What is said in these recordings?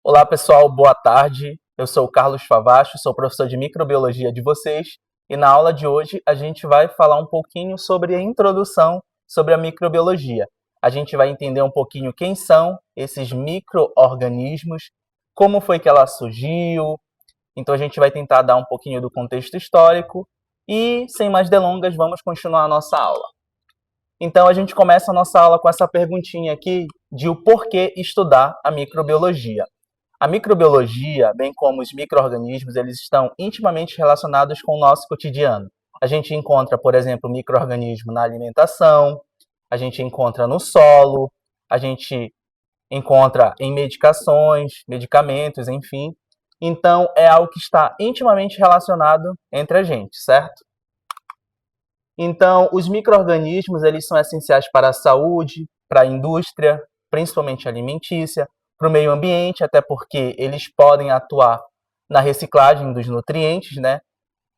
Olá pessoal, boa tarde. Eu sou o Carlos Favacho, sou professor de microbiologia de vocês e na aula de hoje a gente vai falar um pouquinho sobre a introdução sobre a microbiologia. A gente vai entender um pouquinho quem são esses micro-organismos, como foi que ela surgiu. Então a gente vai tentar dar um pouquinho do contexto histórico e, sem mais delongas, vamos continuar a nossa aula. Então a gente começa a nossa aula com essa perguntinha aqui de o porquê estudar a microbiologia. A microbiologia, bem como os micro-organismos, eles estão intimamente relacionados com o nosso cotidiano. A gente encontra, por exemplo, micro-organismo na alimentação, a gente encontra no solo, a gente encontra em medicações, medicamentos, enfim. Então, é algo que está intimamente relacionado entre a gente, certo? Então, os micro-organismos, eles são essenciais para a saúde, para a indústria, principalmente alimentícia, para o meio ambiente, até porque eles podem atuar na reciclagem dos nutrientes, né?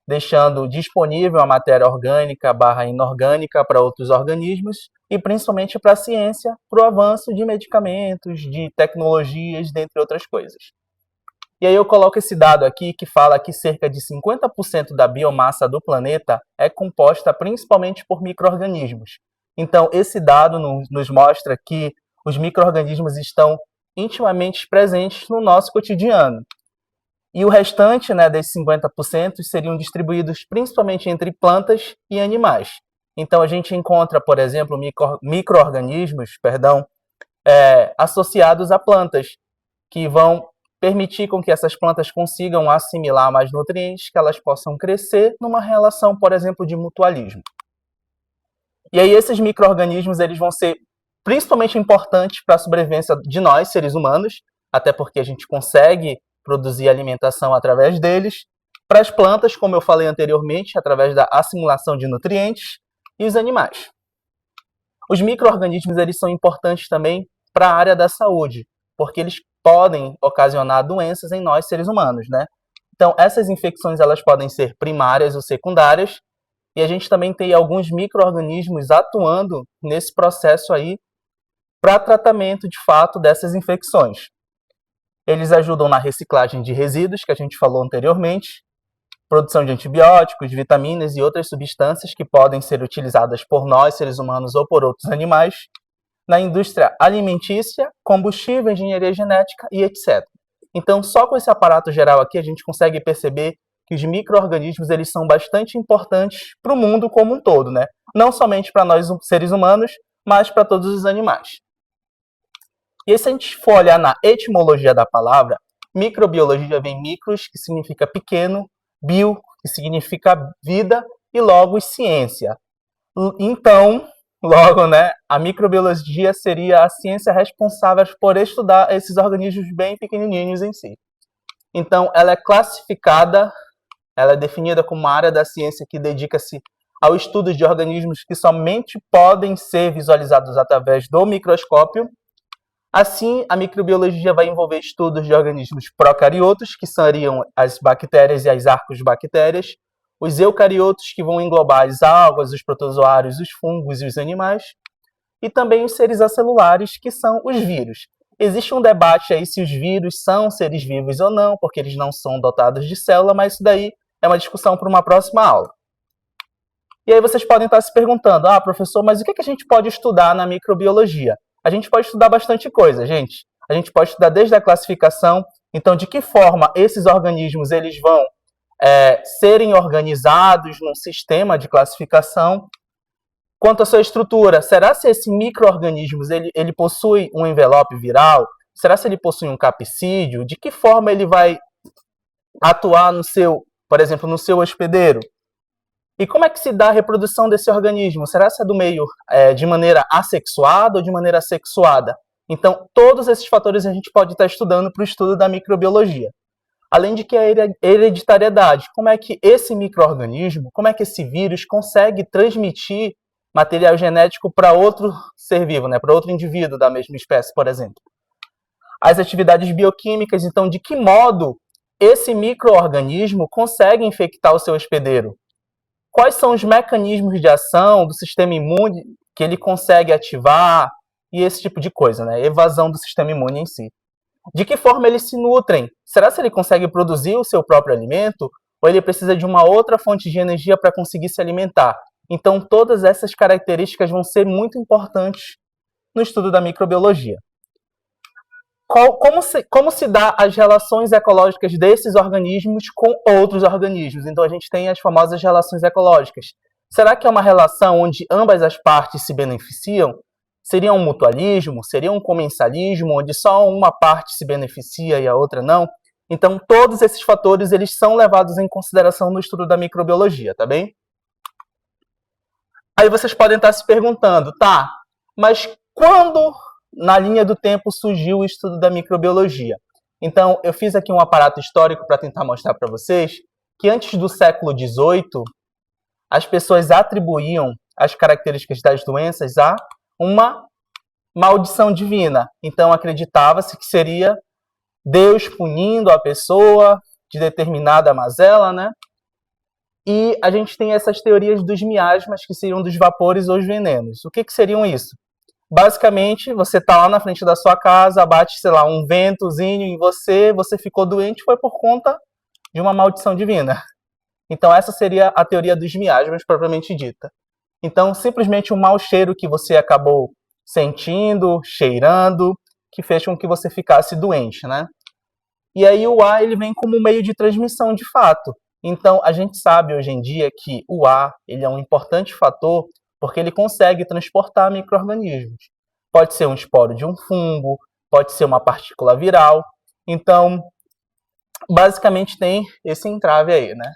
Deixando disponível a matéria orgânica / inorgânica para outros organismos e principalmente para a ciência, para o avanço de medicamentos, de tecnologias, dentre outras coisas. E aí eu coloco esse dado aqui que fala que cerca de 50% da biomassa do planeta é composta principalmente por micro-organismos. Então, esse dado nos mostra que os micro-organismos estão intimamente presentes no nosso cotidiano. E o restante, né, desses 50% seriam distribuídos principalmente entre plantas e animais. Então, a gente encontra, por exemplo, micro-organismos, associados a plantas, que vão permitir com que essas plantas consigam assimilar mais nutrientes, que elas possam crescer numa relação, por exemplo, de mutualismo. E aí esses micro-organismos eles vão ser principalmente importantes para a sobrevivência de nós, seres humanos, até porque a gente consegue produzir alimentação através deles, para as plantas, como eu falei anteriormente, através da assimilação de nutrientes, e os animais. Os micro-organismos eles são importantes também para a área da saúde, porque eles podem ocasionar doenças em nós, seres humanos, né? Então, essas infecções elas podem ser primárias ou secundárias, e a gente também tem alguns micro-organismos atuando nesse processo aí para tratamento, de fato, dessas infecções. Eles ajudam na reciclagem de resíduos, que a gente falou anteriormente, produção de antibióticos, vitaminas e outras substâncias que podem ser utilizadas por nós, seres humanos, ou por outros animais, na indústria alimentícia, combustível, engenharia genética e etc. Então, só com esse aparato geral aqui, a gente consegue perceber que os micro-organismos eles são bastante importantes para o mundo como um todo, né? Não somente para nós, seres humanos, mas para todos os animais. E aí, se a gente for olhar na etimologia da palavra, microbiologia vem micros, que significa pequeno, bio, que significa vida, e logo ciência. Então, logo, né, a microbiologia seria a ciência responsável por estudar esses organismos bem pequenininhos em si. Então, ela é classificada, ela é definida como uma área da ciência que dedica-se ao estudo de organismos que somente podem ser visualizados através do microscópio. Assim, a microbiologia vai envolver estudos de organismos procariotos, que seriam as bactérias e as arcobactérias, os eucariotos, que vão englobar as algas, os protozoários, os fungos e os animais, e também os seres acelulares, que são os vírus. Existe um debate aí se os vírus são seres vivos ou não, porque eles não são dotados de célula, mas isso daí é uma discussão para uma próxima aula. E aí vocês podem estar se perguntando, professor, mas o que a gente pode estudar na microbiologia? A gente pode estudar bastante coisa, gente. A gente pode estudar desde a classificação, então de que forma esses organismos eles vão serem organizados num sistema de classificação. Quanto à sua estrutura, será se esse micro-organismo ele possui um envelope viral? Será se ele possui um capsídeo? De que forma ele vai atuar no seu, por exemplo, no seu hospedeiro? E como é que se dá a reprodução desse organismo? Será se é do meio de maneira assexuada ou de maneira sexuada? Então, todos esses fatores a gente pode estar estudando para o estudo da microbiologia. Além de que a hereditariedade, como é que esse micro-organismo, como é que esse vírus consegue transmitir material genético para outro ser vivo, né? Para outro indivíduo da mesma espécie, por exemplo. As atividades bioquímicas, então, de que modo esse micro-organismo consegue infectar o seu hospedeiro? Quais são os mecanismos de ação do sistema imune que ele consegue ativar e esse tipo de coisa, né? Evasão do sistema imune em si. De que forma eles se nutrem? Será que ele consegue produzir o seu próprio alimento? Ou ele precisa de uma outra fonte de energia para conseguir se alimentar? Então, todas essas características vão ser muito importantes no estudo da microbiologia. Como se dá as relações ecológicas desses organismos com outros organismos? Então, a gente tem as famosas relações ecológicas. Será que é uma relação onde ambas as partes se beneficiam? Seria um mutualismo? Seria um comensalismo, onde só uma parte se beneficia e a outra não? Então, todos esses fatores eles são levados em consideração no estudo da microbiologia, tá bem? Aí vocês podem estar se perguntando, tá, mas quando na linha do tempo surgiu o estudo da microbiologia? Então, eu fiz aqui um aparato histórico para tentar mostrar para vocês que antes do século XVIII, as pessoas atribuíam as características das doenças a uma maldição divina. Então, acreditava-se que seria Deus punindo a pessoa de determinada mazela, né? E a gente tem essas teorias dos miasmas, que seriam dos vapores ou os venenos. O que seriam isso? Basicamente, você está lá na frente da sua casa, bate, sei lá, um ventozinho em você, você ficou doente, foi por conta de uma maldição divina. Então, essa seria a teoria dos miasmas, propriamente dita. Então, simplesmente um mau cheiro que você acabou sentindo, cheirando, que fez com que você ficasse doente, né? E aí o ar ele vem como meio de transmissão de fato. Então, a gente sabe hoje em dia que o ar ele é um importante fator porque ele consegue transportar micro-organismos. Pode ser um esporo de um fungo, pode ser uma partícula viral. Então, basicamente tem esse entrave aí, né?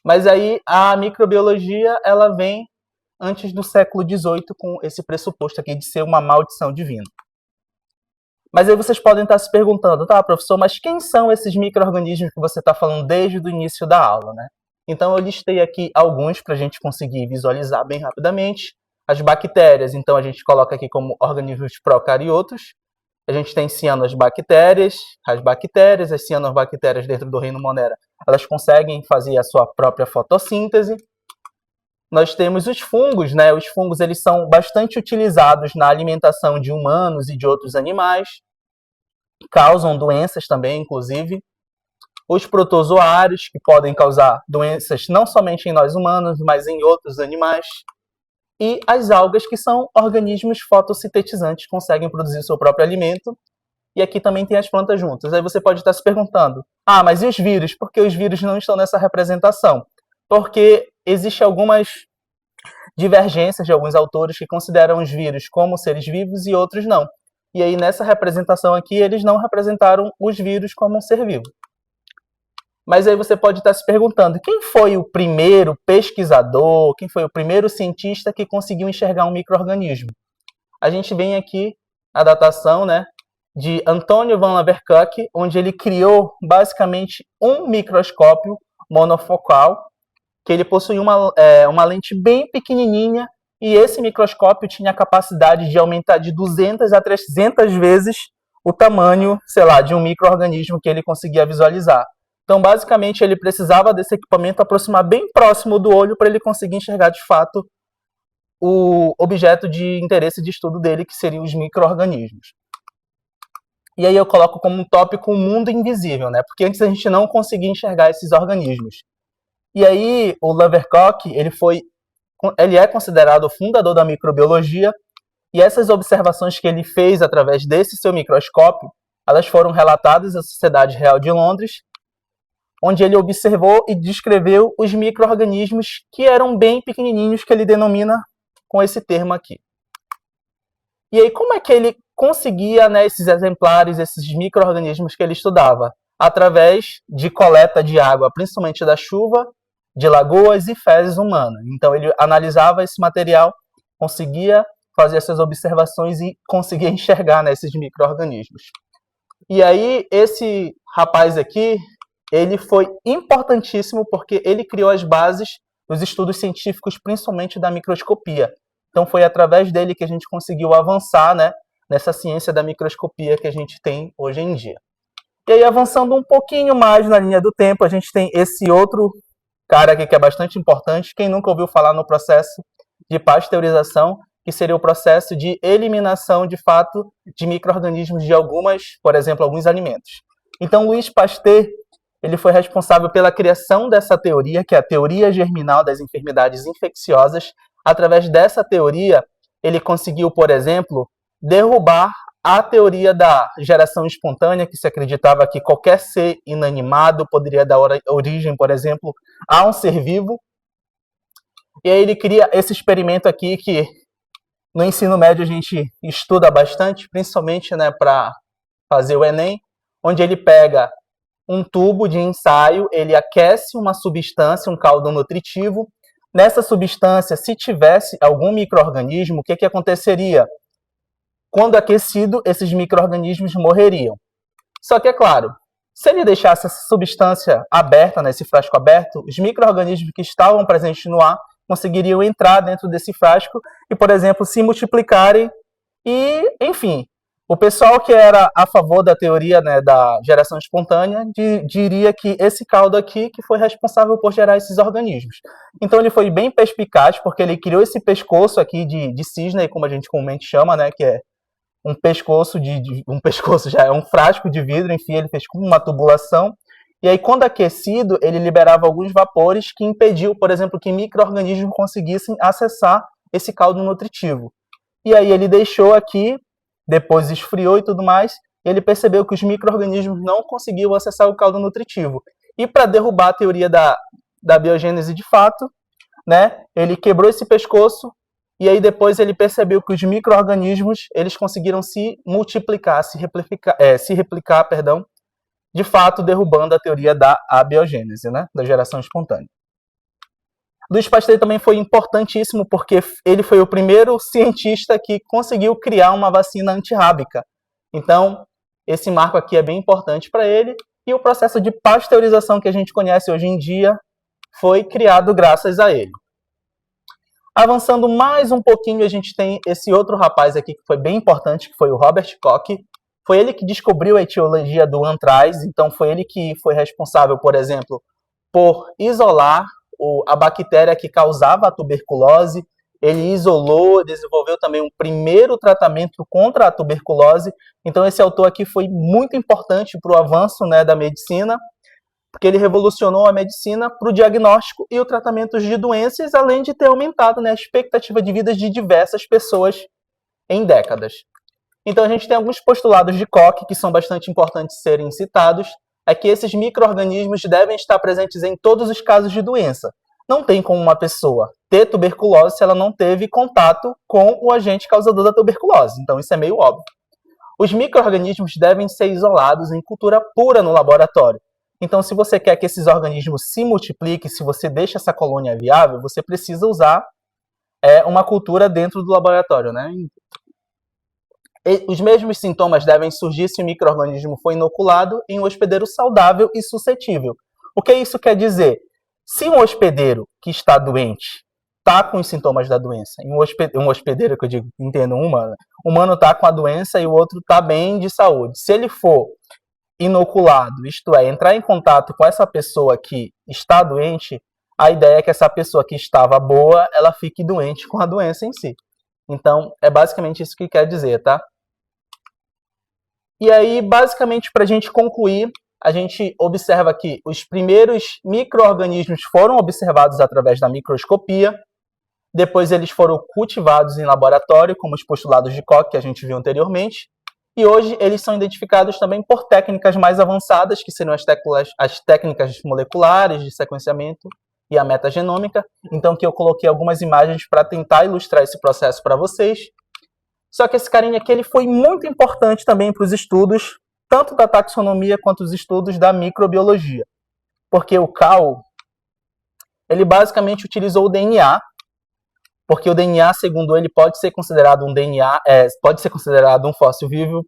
Mas aí a microbiologia ela vem antes do século XVIII com esse pressuposto aqui de ser uma maldição divina. Mas aí vocês podem estar se perguntando, tá, professor, mas quem são esses micro-organismos que você está falando desde o início da aula, né? Então eu listei aqui alguns para a gente conseguir visualizar bem rapidamente. As bactérias, então a gente coloca aqui como organismos procariotos. A gente tem cianobactérias, as cianobactérias dentro do reino Monera, elas conseguem fazer a sua própria fotossíntese. Nós temos os fungos, né? Os fungos eles são bastante utilizados na alimentação de humanos e de outros animais, causam doenças também, inclusive. Os protozoários, que podem causar doenças não somente em nós humanos, mas em outros animais. E as algas, que são organismos fotossintetizantes, conseguem produzir seu próprio alimento. E aqui também tem as plantas juntas. Aí você pode estar se perguntando, ah, mas e os vírus? Por que os vírus não estão nessa representação? Porque existem algumas divergências de alguns autores que consideram os vírus como seres vivos e outros não. E aí, nessa representação aqui, eles não representaram os vírus como um ser vivo. Mas aí você pode estar se perguntando, quem foi o primeiro pesquisador, quem foi o primeiro cientista que conseguiu enxergar um micro-organismo? A gente vem aqui a datação, né, de Antônio van Leeuwenhoek, onde ele criou basicamente um microscópio monofocal, que ele possuía uma lente bem pequenininha, e esse microscópio tinha a capacidade de aumentar de 200 a 300 vezes o tamanho, sei lá, de um micro-organismo que ele conseguia visualizar. Então, basicamente, ele precisava desse equipamento aproximar bem próximo do olho para ele conseguir enxergar, de fato, o objeto de interesse de estudo dele, que seriam os micro-organismos. E aí eu coloco como um tópico o mundo invisível, né? Porque antes a gente não conseguia enxergar esses organismos. E aí o Leeuwenhoek, ele é considerado o fundador da microbiologia, e essas observações que ele fez através desse seu microscópio, elas foram relatadas à Sociedade Real de Londres, onde ele observou e descreveu os micro-organismos que eram bem pequenininhos, que ele denomina com esse termo aqui. E aí, como é que ele conseguia, né, esses exemplares, esses micro-organismos que ele estudava? Através de coleta de água, principalmente da chuva, de lagoas e fezes humanas. Então, ele analisava esse material, conseguia fazer essas observações e conseguia enxergar, né, esses micro-organismos. E aí, esse rapaz aqui, ele foi importantíssimo porque ele criou as bases dos estudos científicos, principalmente da microscopia. Então, foi através dele que a gente conseguiu avançar, né, nessa ciência da microscopia que a gente tem hoje em dia. E aí, avançando um pouquinho mais na linha do tempo, a gente tem esse outro cara aqui que é bastante importante. Quem nunca ouviu falar no processo de pasteurização, que seria o processo de eliminação, de fato, de micro-organismos de por exemplo, alguns alimentos. Então, Louis Pasteur, ele foi responsável pela criação dessa teoria, que é a teoria germinal das enfermidades infecciosas. Através dessa teoria, ele conseguiu, por exemplo, derrubar a teoria da geração espontânea, que se acreditava que qualquer ser inanimado poderia dar origem, por exemplo, a um ser vivo. E aí ele cria esse experimento aqui que no ensino médio a gente estuda bastante, principalmente, né, para fazer o Enem, onde ele pega um tubo de ensaio, ele aquece uma substância, um caldo nutritivo. Nessa substância, se tivesse algum micro-organismo, o que aconteceria? Quando aquecido, esses micro-organismos morreriam. Só que, é claro, se ele deixasse essa substância aberta, né, esse frasco aberto, os micro-organismos que estavam presentes no ar conseguiriam entrar dentro desse frasco e, por exemplo, se multiplicarem e, enfim, o pessoal que era a favor da teoria, né, da geração espontânea diria que esse caldo aqui que foi responsável por gerar esses organismos. Então ele foi bem perspicaz, porque ele criou esse pescoço aqui de cisne, como a gente comumente chama, né, que é um pescoço um pescoço já é um frasco de vidro, enfim, ele fez como uma tubulação. E aí, quando aquecido, ele liberava alguns vapores que impediu, por exemplo, que micro-organismos conseguissem acessar esse caldo nutritivo. E aí ele deixou aqui, depois esfriou e tudo mais, e ele percebeu que os micro-organismos não conseguiam acessar o caldo nutritivo. E para derrubar a teoria da biogênese de fato, né, ele quebrou esse pescoço, e aí depois ele percebeu que os micro-organismos eles conseguiram se multiplicar, se replicar, de fato derrubando a teoria da abiogênese, né, da geração espontânea. Louis Pasteur também foi importantíssimo porque ele foi o primeiro cientista que conseguiu criar uma vacina antirrábica. Então, esse marco aqui é bem importante para ele, e o processo de pasteurização que a gente conhece hoje em dia foi criado graças a ele. Avançando mais um pouquinho, a gente tem esse outro rapaz aqui que foi bem importante, que foi o Robert Koch. Foi ele que descobriu a etiologia do anthrax, então foi ele que foi responsável, por exemplo, por isolar a bactéria que causava a tuberculose. Ele isolou, desenvolveu também um primeiro tratamento contra a tuberculose. Então esse autor aqui foi muito importante para o avanço, né, da medicina, porque ele revolucionou a medicina para o diagnóstico e o tratamento de doenças, além de ter aumentado, né, a expectativa de vida de diversas pessoas em décadas. Então a gente tem alguns postulados de Koch que são bastante importantes serem citados, é que esses micro-organismos devem estar presentes em todos os casos de doença. Não tem como uma pessoa ter tuberculose se ela não teve contato com o agente causador da tuberculose. Então isso é meio óbvio. Os micro-organismos devem ser isolados em cultura pura no laboratório. Então, se você quer que esses organismos se multipliquem, se você deixa essa colônia viável, você precisa usar uma cultura dentro do laboratório, né? Os mesmos sintomas devem surgir se o micro-organismo for inoculado em um hospedeiro saudável e suscetível. O que isso quer dizer? Se um hospedeiro que está doente está com os sintomas da doença, um hospedeiro que eu digo, entendo, um humano está com a doença e o outro está bem de saúde. Se ele for inoculado, isto é, entrar em contato com essa pessoa que está doente, a ideia é que essa pessoa que estava boa, ela fique doente com a doença em si. Então, é basicamente isso que quer dizer, tá? E aí, basicamente, para a gente concluir, a gente observa que os primeiros micro-organismos foram observados através da microscopia, depois eles foram cultivados em laboratório, como os postulados de Koch, que a gente viu anteriormente, e hoje eles são identificados também por técnicas mais avançadas, que seriam as técnicas moleculares de sequenciamento e a metagenômica. Então, que eu coloquei algumas imagens para tentar ilustrar esse processo para vocês. Só que esse carinha aqui ele foi muito importante também para os estudos, tanto da taxonomia quanto os estudos da microbiologia. Porque o Cal, ele basicamente utilizou o DNA, porque o DNA, segundo ele, pode ser considerado um fóssil vivo,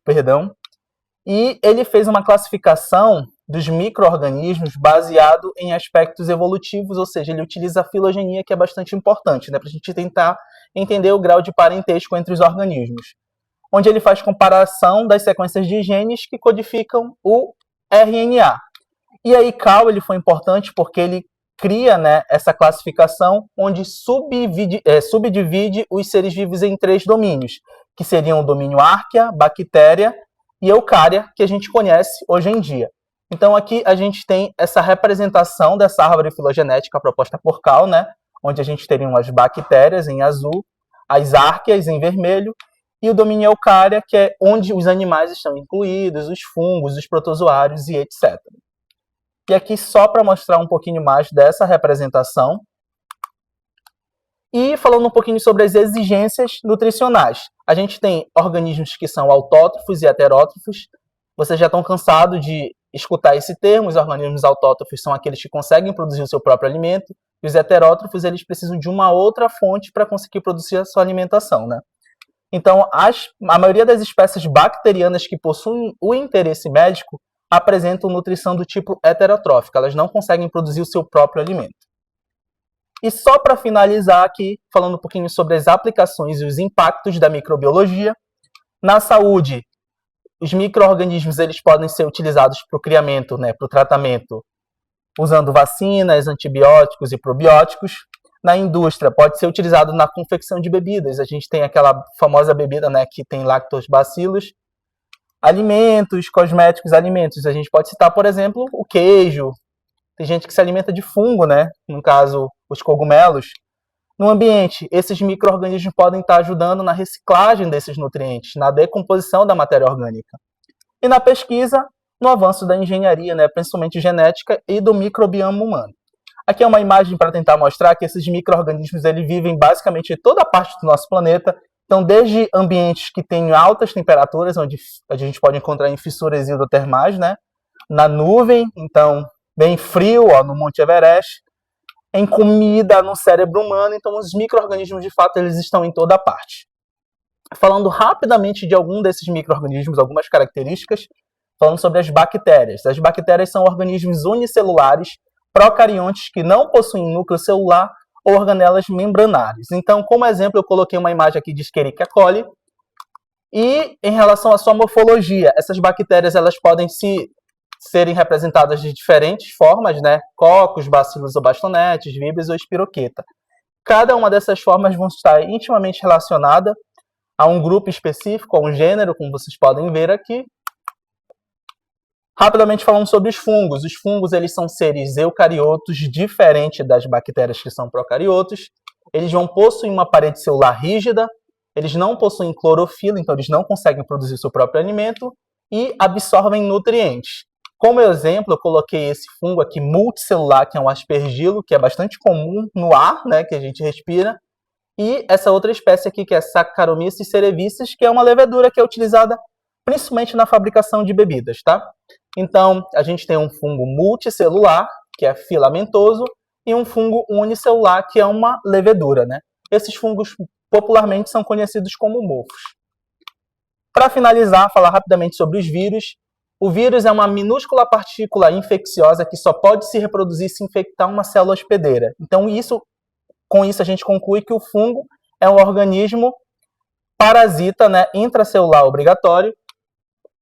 e ele fez uma classificação dos micro-organismos baseado em aspectos evolutivos, ou seja, ele utiliza a filogenia, que é bastante importante, né, para a gente tentar entender o grau de parentesco entre os organismos, onde ele faz comparação das sequências de genes que codificam o RNA. E aí Cal ele foi importante porque ele cria, né, essa classificação onde subdivide os seres vivos em 3 domínios, que seriam o domínio Archaea, Bactéria e Eucária, que a gente conhece hoje em dia. Então aqui a gente tem essa representação dessa árvore filogenética proposta por Cal, né, onde a gente teria as bactérias em azul, as árqueas em vermelho, e o domínio Eucária, que é onde os animais estão incluídos, os fungos, os protozoários e etc. E aqui só para mostrar um pouquinho mais dessa representação. E falando um pouquinho sobre as exigências nutricionais. A gente tem organismos que são autótrofos e heterótrofos. Vocês já estão cansados de escutar esse termo. Os organismos autótrofos são aqueles que conseguem produzir o seu próprio alimento. E os heterótrofos, eles precisam de uma outra fonte para conseguir produzir a sua alimentação, né? Então, a maioria das espécies bacterianas que possuem o interesse médico apresentam nutrição do tipo heterotrófica. Elas não conseguem produzir o seu próprio alimento. E só para finalizar aqui, falando um pouquinho sobre as aplicações e os impactos da microbiologia. Na saúde, os micro-organismos eles podem ser utilizados para o criamento, né, para o tratamento, usando vacinas, antibióticos e probióticos. Na indústria, pode ser utilizado na confecção de bebidas. A gente tem aquela famosa bebida, né, que tem lactobacilos. Alimentos, cosméticos, alimentos. A gente pode citar, por exemplo, o queijo. Tem gente que se alimenta de fungo, né? No caso, os cogumelos. No ambiente, esses micro-organismos podem estar ajudando na reciclagem desses nutrientes, na decomposição da matéria orgânica. E na pesquisa, no avanço da engenharia, né? Principalmente genética e do microbioma humano. Aqui é uma imagem para tentar mostrar que esses micro-organismos eles vivem basicamente em toda a parte do nosso planeta. Então, desde ambientes que têm altas temperaturas, onde a gente pode encontrar em fissuras hidrotermais, né? Na nuvem, então, bem frio, ó, no Monte Everest. Em comida, no cérebro humano. Então, os micro-organismos, de fato, eles estão em toda a parte. Falando rapidamente de algum desses micro-organismos, algumas características, falando sobre as bactérias. As bactérias são organismos unicelulares, procariontes que não possuem núcleo celular ou organelas membranares. Então, como exemplo, eu coloquei uma imagem aqui de Escherichia coli. E em relação à sua morfologia, essas bactérias elas podem serem representadas de diferentes formas, né? Cocos, bacilos ou bastonetes, víbrios ou espiroqueta. Cada uma dessas formas vão estar intimamente relacionada a um grupo específico, a um gênero, como vocês podem ver aqui. Rapidamente falando sobre os fungos. Os fungos eles são seres eucariotos, diferente das bactérias que são procariotos. Eles vão possuir uma parede celular rígida, eles não possuem clorofila, então eles não conseguem produzir seu próprio alimento e absorvem nutrientes. Como exemplo, eu coloquei esse fungo aqui multicelular, que é um aspergilo, que é bastante comum no ar, né, que a gente respira. E essa outra espécie aqui, que é Saccharomyces cerevisiae, que é uma levedura que é utilizada principalmente na fabricação de bebidas, tá? Então, a gente tem um fungo multicelular, que é filamentoso, e um fungo unicelular, que é uma levedura, né? Esses fungos popularmente são conhecidos como mofos. Para finalizar, falar rapidamente sobre os vírus. O vírus é uma minúscula partícula infecciosa que só pode se reproduzir se infectar uma célula hospedeira. Então, com isso a gente conclui que o fungo é um organismo parasita, né, intracelular obrigatório.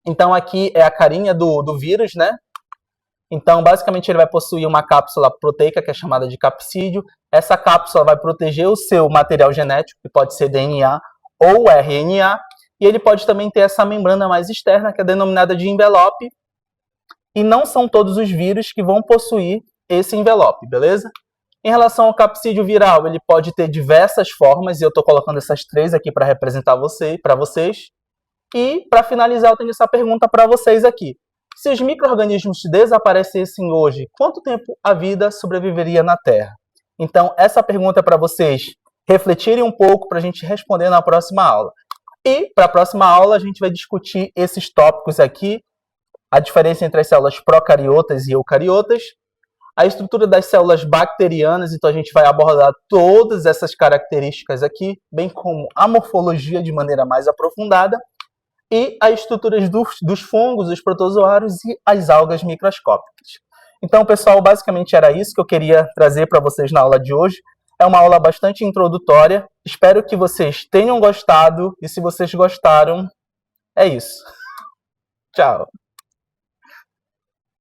Então, aqui é a carinha do vírus, né? Então, basicamente, ele vai possuir uma cápsula proteica, que é chamada de capsídeo. Essa cápsula vai proteger o seu material genético, que pode ser DNA ou RNA. E ele pode também ter essa membrana mais externa, que é denominada de envelope. E não são todos os vírus que vão possuir esse envelope, beleza? Em relação ao capsídeo viral, ele pode ter diversas formas, e eu estou colocando essas 3 aqui para representar para vocês. E, para finalizar, eu tenho essa pergunta para vocês aqui. Se os micro-organismos desaparecessem hoje, quanto tempo a vida sobreviveria na Terra? Então, essa pergunta é para vocês refletirem um pouco para a gente responder na próxima aula. E, para a próxima aula, a gente vai discutir esses tópicos aqui, a diferença entre as células procariotas e eucariotas, a estrutura das células bacterianas, então a gente vai abordar todas essas características aqui, bem como a morfologia de maneira mais aprofundada, e as estruturas dos fungos, dos protozoários e as algas microscópicas. Então, pessoal, basicamente era isso que eu queria trazer para vocês na aula de hoje. É uma aula bastante introdutória. Espero que vocês tenham gostado. E se vocês gostaram, é isso. Tchau!